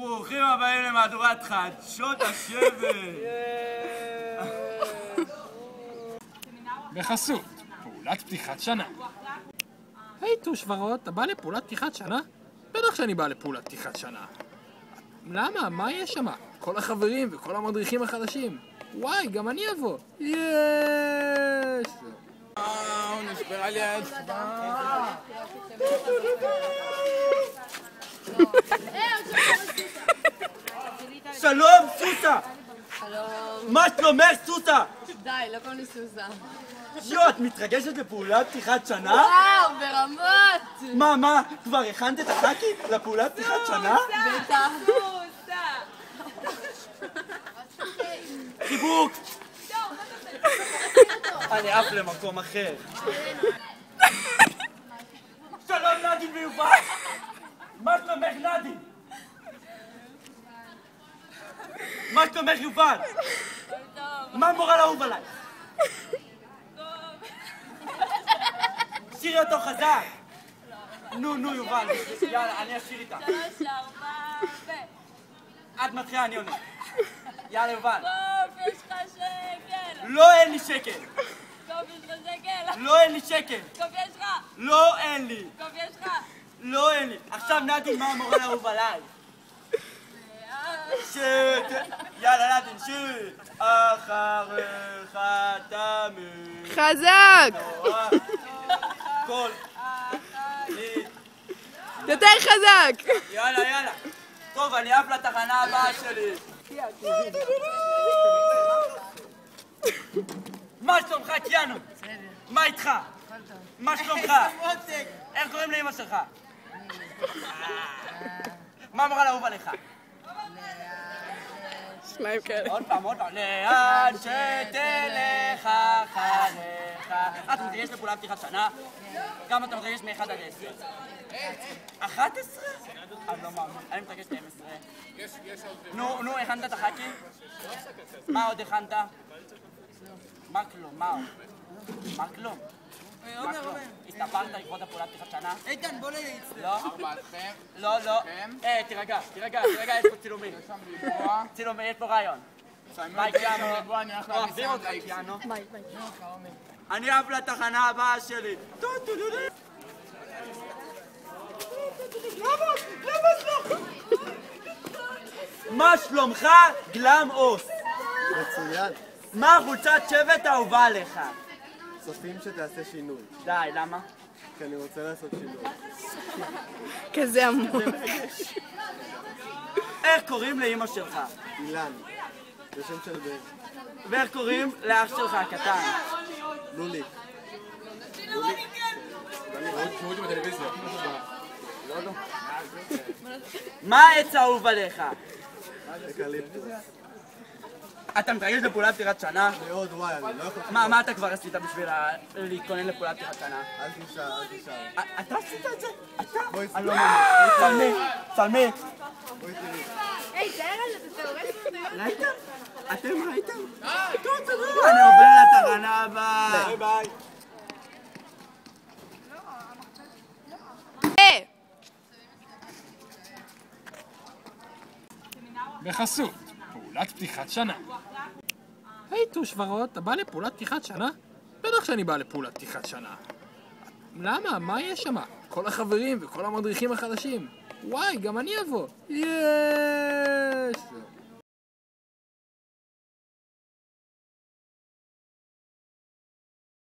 ברוכים הבאים למהדורת חדשות השבט. בחסות, פעולת פתיחת שנה. היי תושברות, אתה בא לפעולת פתיחת שנה? בטח שאני בא לפעולת פתיחת שנה. למה? מה יש שם? כל החברים וכל המדריכים החדשים. וואי, גם אני אבוא. יש! נשברה לי האצבע. שלום סוסה! שלום. מה שלומך סוסה? די, לא קוראים לי סוסה. יו, את מתרגשת לפעולת פתיחת שנה? וואו, ברמות! מה? כבר הכנת את הח"כי לפעולת פתיחת שנה? בטח. חיבוק! אני עף למקום אחר. שלום נדין ויובל! מה שלומך נדין? מה שלומך יובל? מה מורל אהוב עליי? שירי אותו חזק! נו יובל, יאללה, אני אשיר איתה. 3, 4, את מתחילה, אני עונה. יאללה יובל. קוף, יש לך שקל! לא, אין לי שקל! קוף, יש לך שקל! לא, אין לי שקל! קוף, יש לך! לא, אין לי! קוף, יש לך! לא, אין לי! עכשיו נדין, מה המורל אהוב עליי? יאללה נדין, שיר! אחריך תמיד חזק! קול יותר חזק! יאללה טוב, אני עף לתחנה הבאה שלי. מה שלומך קיאנו? מה איתך? מה שלומך? איך קוראים לאמא שלך? מה מורל אהוב עליך? שניים כאלה. עוד פעם. לאן שתלך אחריך. אתה מתרגש לפעולת פתיחת שנה? כמה אתה מתרגש מ-1 עד 10? 11? אני לא מאמין, אני מתרגש ל-12. נו, הכנת את הח"כי? מה עוד הכנת? מה כלום? מה כלום? הסתפרת לקרוא הפעולת פתיחת שנה? איתן, בוא נצטרך. לא? לא. תירגע, יש פה צילומים. צילומים, יש פה רעיון. ביי קיאנו. אוהבים אותך קיאנו. אני עף לתחנה הבאה שלי. מה שלומך גלם אוס? מצוין. מה חולצת שבט האהובה עליך? צופים שתעשה שינוי. די, למה? כי אני רוצה לעשות שינוי. כזה המון. איך קוראים לאמא שלך? אילן. זה שם של בן. ואיך קוראים לאח שלך הקטן? לולי. מה העץ האהוב עליך? אקליפטוס. אתה מתרגש לפעולת פתיחת שנה? מאוד וואי, אני לא יכול... מה אתה כבר עשית בשביל להתכונן לפעולת פתיחת שנה? אל תשאל. אתה עשית את זה? אתה? בואי אני לא מאמין. צלמי. בואי תראי. היי, תאר על זה, אתה הורס אותי. ראיתם? אתם ראיתם? אני עובר לתחנה הבאה. ביי. בחסות, פעולת פתיחת שנה. היי תושברות, אתה בא לפעולת פתיחת שנה? בטח שאני בא לפעולת פתיחת שנה. למה? מה יש שם? כל החברים וכל המדריכים החדשים. וואי, גם אני אבוא. יש!